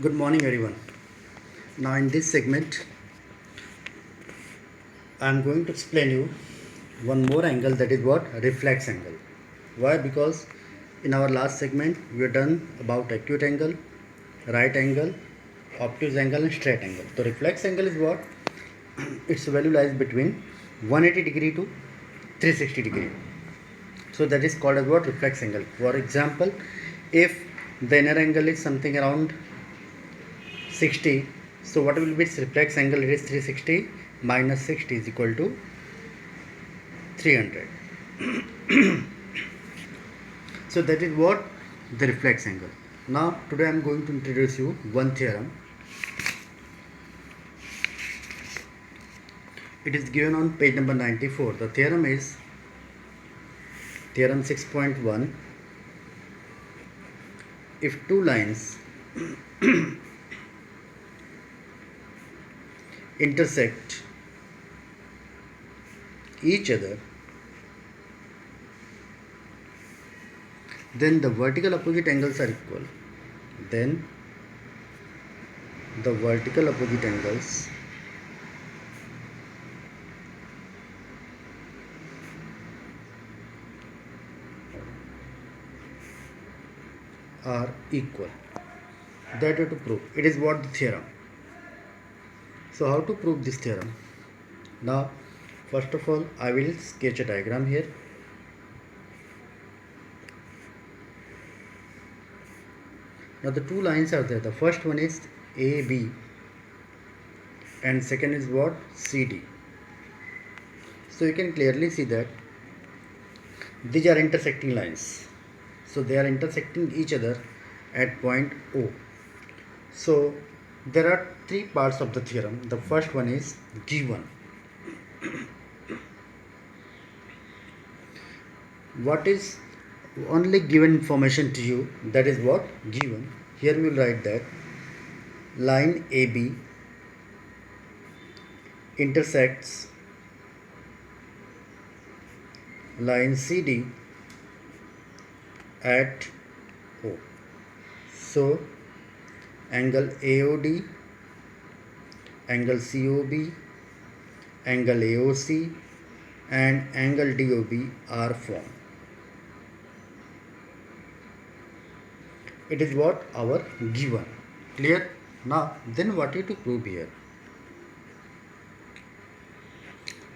Good morning, everyone. Now, in this segment, I am going to explain you one more angle, that is what reflex angle. Why? Because in our last segment we have done about acute angle, right angle, obtuse angle, and straight angle. The reflex angle is what? Its value lies between 180 degree to 360 degree. So that is called as what? Reflex angle. For example, if the inner angle is something around 60, so what will be its reflex angle? It is 360 minus 60 is equal to 300. So that is what? The reflex angle. Now today I am going to introduce you one theorem. It is given on page number 94. The theorem is theorem 6.1. If two lines intersect each other, then the vertical opposite angles are equal. Then the vertical opposite angles are equal. That you have to prove. It is what the theorem. So how to prove this theorem? Now, first of all, I will sketch a diagram here. Now the two lines are there. The first one is AB and second is what? CD. So you can clearly see that these are intersecting lines. So they are intersecting each other at point O. So there are three parts of the theorem. The first one is given. What is only given information to you, that is what? Given. Here we will write that line AB intersects line CD at O. So angle AOD, angle COB, angle AOC and angle DOB are formed. It is what? Our given. Clear? Now then what is to prove here?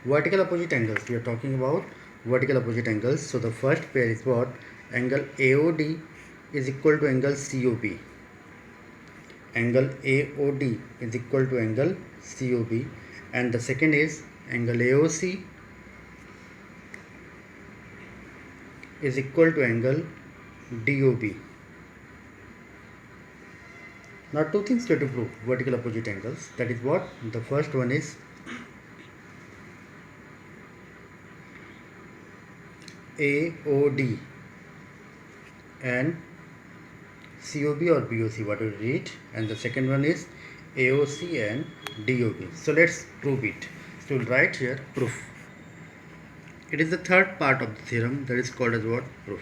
Vertical opposite angles. We are talking about vertical opposite angles. So the first pair is what? Angle AOD is equal to angle COB. Angle AOD is equal to angle COB, and the second is angle AOC is equal to angle DOB. Now two things we have to prove vertical opposite angles. That is what? The first one is AOD and COB or BOC, what we read, and the second one is AOC and DOB. So let's prove it. So we'll write here proof. It is the third part of the theorem, that is called as what? Proof.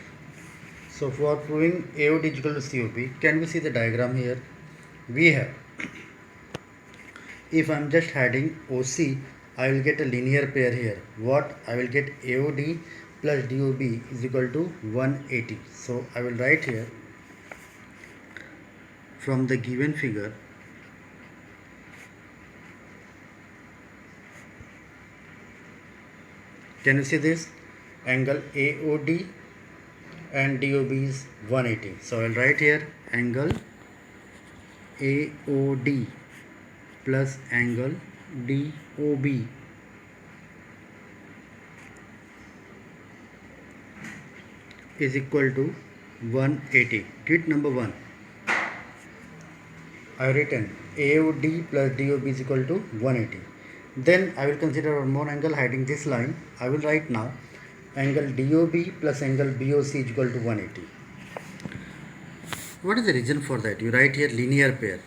So for proving AOD is equal to COB, can we see the diagram here? We have, if I am just adding OC, I will get a linear pair here. What? I will get AOD plus DOB is equal to 180. So I will write here from the given figure, can you see this? Angle AOD and DOB is 180. So I will write here angle AOD plus angle DOB is equal to 180. Get number 1. I have written AOD plus DOB is equal to 180. Then I will consider one more angle hiding this line. I will write now angle DOB plus angle BOC is equal to 180. What is the reason for that? You write here linear pair.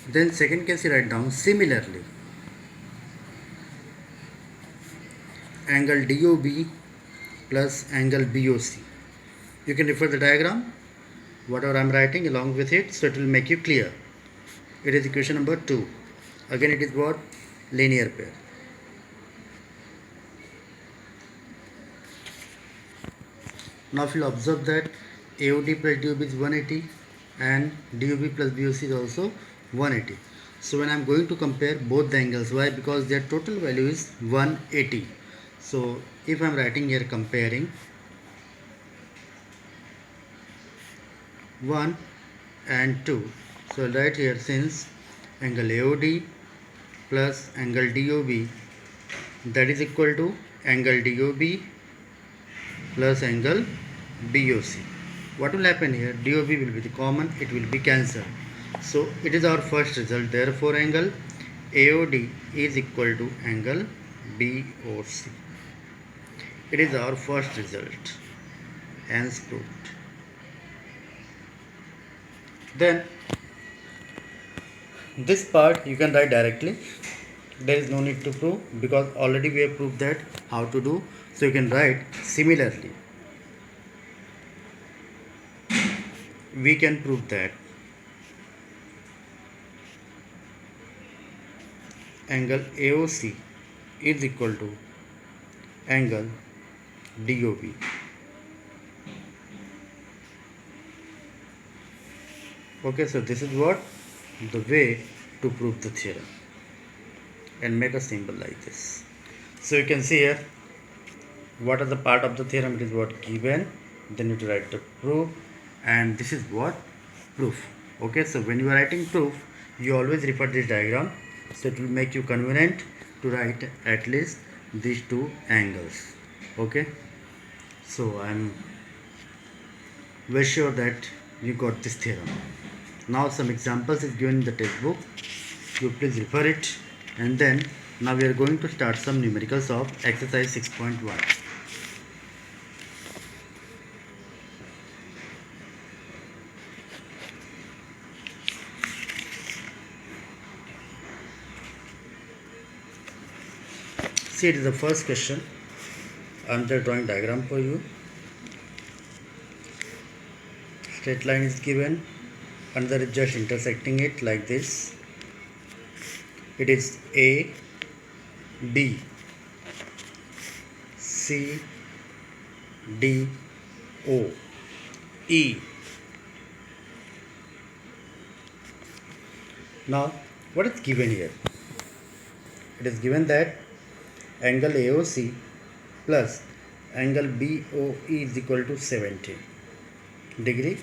Then second case you write down similarly angle DOB plus angle BOC. You can refer the diagram. whatever I am writing along with it, so it will make you clear. It is equation number 2. Again it is what? Linear pair. Now if you observe that AOD plus DOB is 180 and DOB plus BOC is also 180. So when I am going to compare both the angles, why? Because their total value is 180. So if I am writing here comparing 1 and 2, so I'll write here, since angle AOD plus angle DOB, that is equal to angle DOB plus angle BOC. What will happen here? DOB will be the common, it will be cancelled. So it is our first result. Therefore angle AOD is equal to angle BOC. It is our first result. Hence proved. Then this part you can write directly. There is no need to prove because already we have proved that how to do. So you can write similarly. We can prove that angle AOC is equal to angle DOB. Okay, so this is what the way to prove the theorem, and make a symbol like this. So you can see here what are the part of the theorem. It is what given, then you write the proof, and this is what proof. Okay, so when you are writing proof, you always refer this diagram, so it will make you convenient to write at least these two angles. Okay, so I am very sure that you got this theorem. Now some examples is given in the textbook, you please refer it, and then now we are going to start some numericals of exercise 6.1. See, it is the first question. I am just drawing diagram for you. Straight line is given, another is just intersecting it like this. It is A, B, C, D, O, E. Now what is given here? It is given that angle AOC plus angle BOE is equal to 70 degree.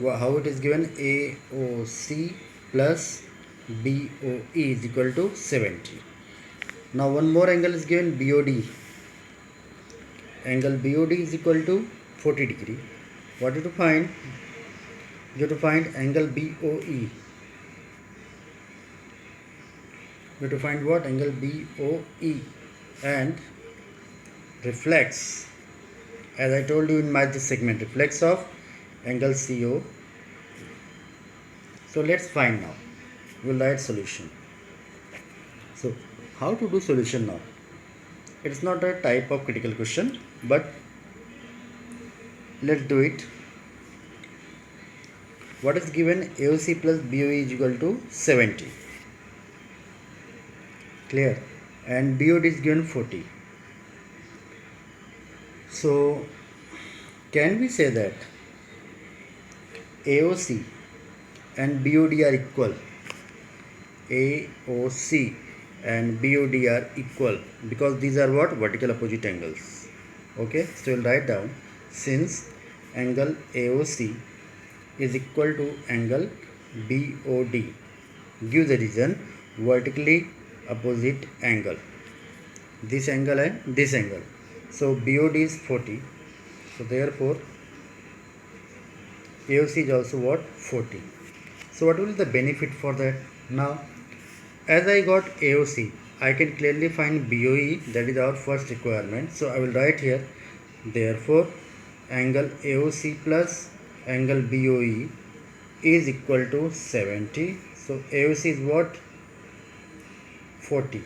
How it is given? AOC plus BOE is equal to 70. Now one more angle is given, BOD. Angle BOD is equal to 40 degree. What you have to find? You have to find angle BOE. You have to find what? Angle BOE, and reflex, as I told you in my this segment, reflex of angle CO. So let's find now. We'll write solution. So how to do solution now? It's not a type of critical question, but let's do it. What is given? AOC plus BOE is equal to 70. Clear? And BOD is given 40. So can we say that AOC and BOD are equal? AOC and BOD are equal because these are what? Vertical opposite angles. Okay, so we'll write down, since angle AOC is equal to angle BOD, give the reason vertically opposite angle, this angle and this angle. So BOD is 40, so therefore AOC is also what? 40. So what will be the benefit for that? Now as I got AOC, I can clearly find BOE, that is our first requirement. So I will write here, therefore angle AOC plus angle BOE is equal to 70. So AOC is what? 40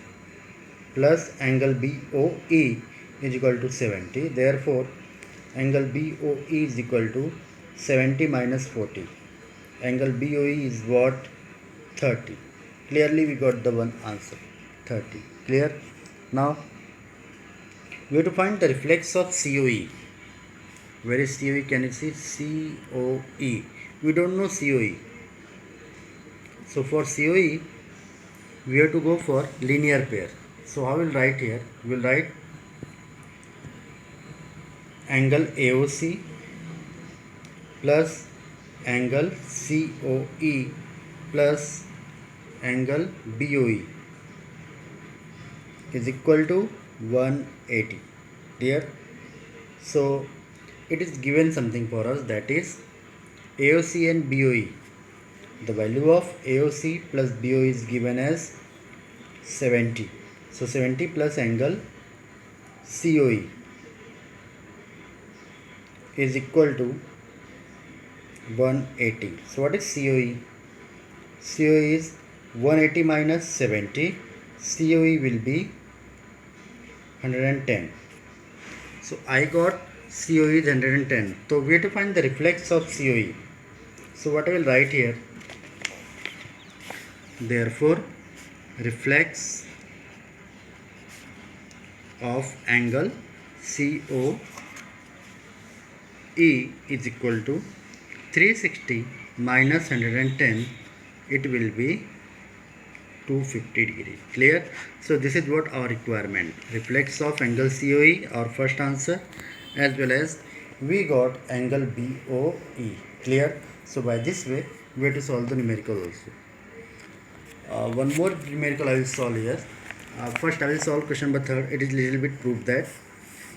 plus angle BOE is equal to 70. Therefore angle BOE is equal to 70 minus 40. Angle BOE is what? 30. Clearly we got the one answer, 30. Clear? Now we have to find the reflex of COE. Where is COE? Can you see? COE. We don't know COE. So for COE, we have to go for linear pair. So how will write here? We will write angle AOC plus angle COE plus angle BOE is equal to 180. Clear? So it is given something for us, that is AOC and BOE. The value of AOC plus BOE is given as 70. So 70 plus angle COE is equal to 180. So what is COE? COE is 180 minus 70. COE will be 110. So I got COE is 110. So we have to find the reflex of COE. So what I will write here, therefore reflex of angle COE is equal to 360 minus 110, it will be 250 degree. Clear? So this is what our requirement, reflex of angle COE, our first answer, as well as we got angle BOE. Clear? So by this way we have to solve the numerical also. One more numerical I will solve here. First I will solve question number 3. It is little bit proof that,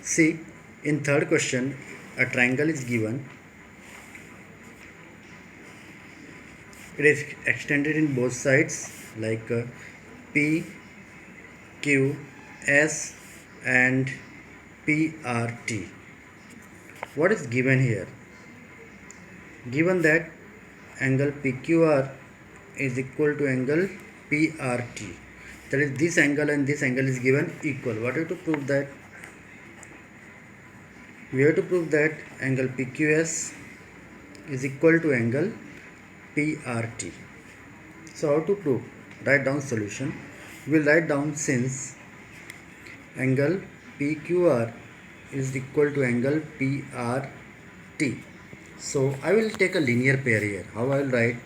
see, in third question a triangle is given. It is extended in both sides like P, Q, S and PRT. What is given here? Given that angle PQR is equal to angle PRT. That is, this angle and this angle is given equal. What we have to prove that? We have to prove that angle PQS is equal to angle PRT. So how to prove? Write down solution. We will write down, since angle PQR is equal to angle PRT. So I will take a linear pair here. How I will write?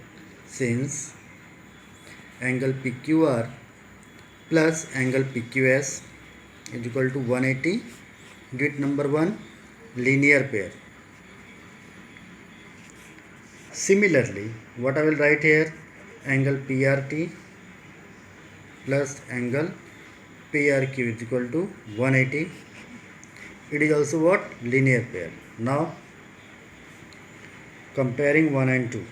Since angle PQR plus angle PQS is equal to 180, get number 1, linear pair. Similarly, what I will write here? Angle PRT plus angle PRQ is equal to 180. It is also what? Linear pair. Now comparing 1 and 2,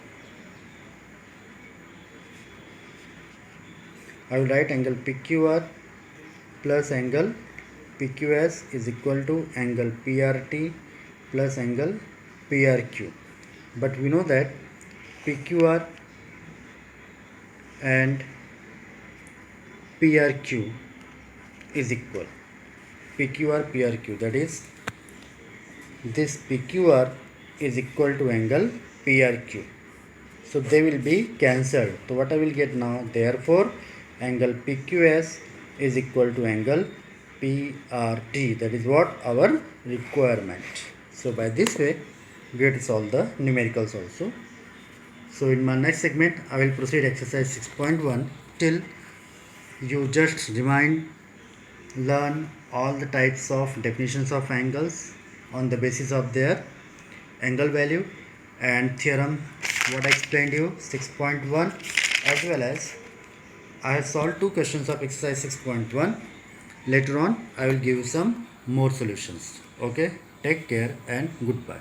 I will write angle PQR plus angle PQS is equal to angle PRT plus angle PRQ. But we know that PQR and PRQ is equal. PQR, PRQ, that is, this PQR is equal to angle PRQ. So they will be cancelled. So what I will get now? Therefore angle PQS is equal to angle PRT. That is what our requirement. So by this way we have to solve the numericals also. So in my next segment I will proceed exercise 6.1 till you just learn all the types of definitions of angles on the basis of their angle value and theorem what I explained you 6.1, as well as I have solved 2 questions of exercise 6.1. Later on I will give you some more solutions. Okay, take care and goodbye.